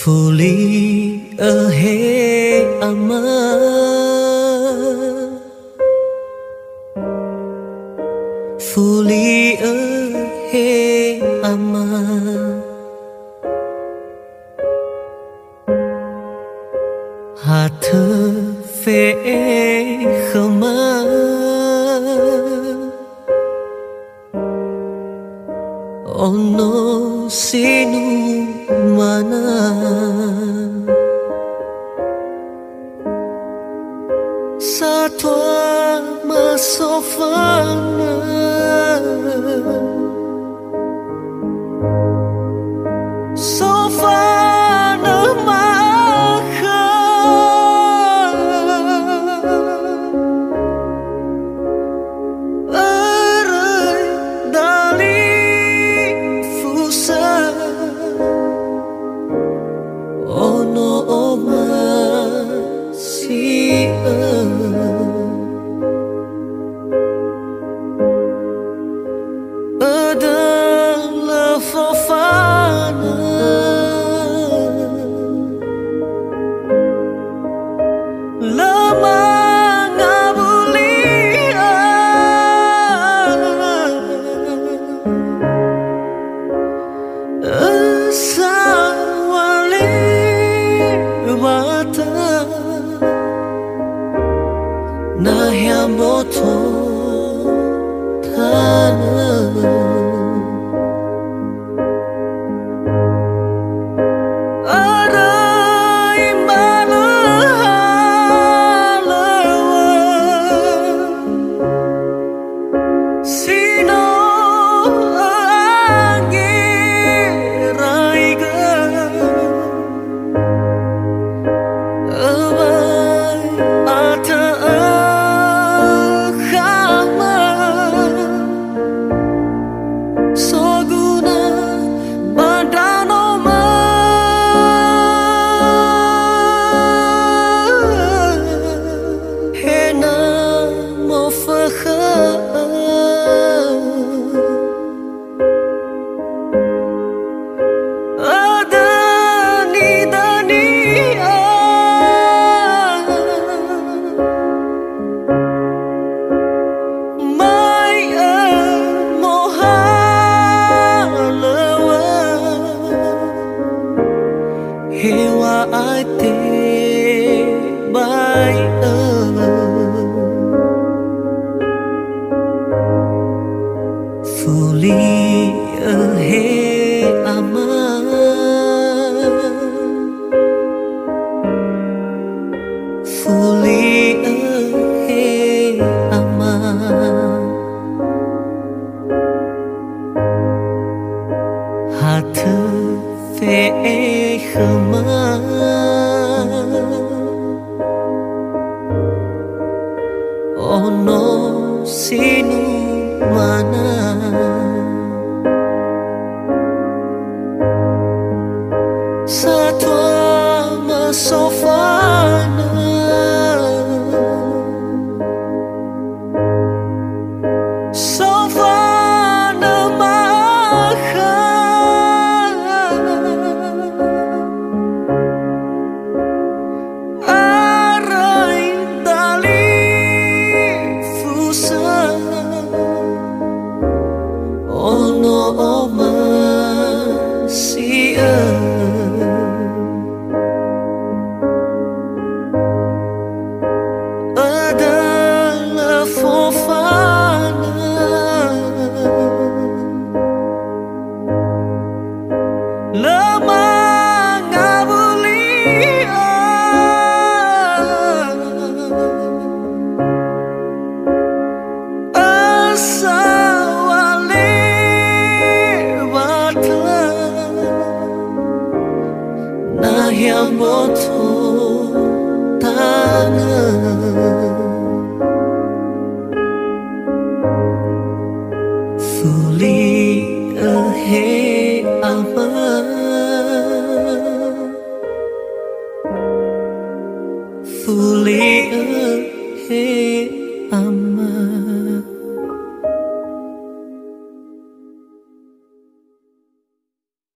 Fuli he ama Fuli he ama Hat fe khama Ono sinu mana Satwa masofana Sofana maka Erai dali fusa Ono oma si adalah fafana lama ngabulian asawali mata nahya moto tanah Hewa ate bai Fuli he ama Fuli he ama Hat fe khama Ono sinu mana Satwa masofana Sofana maka Ono oma si adalah fofana lama ngabulian asawali nahya moto tanah Fuli he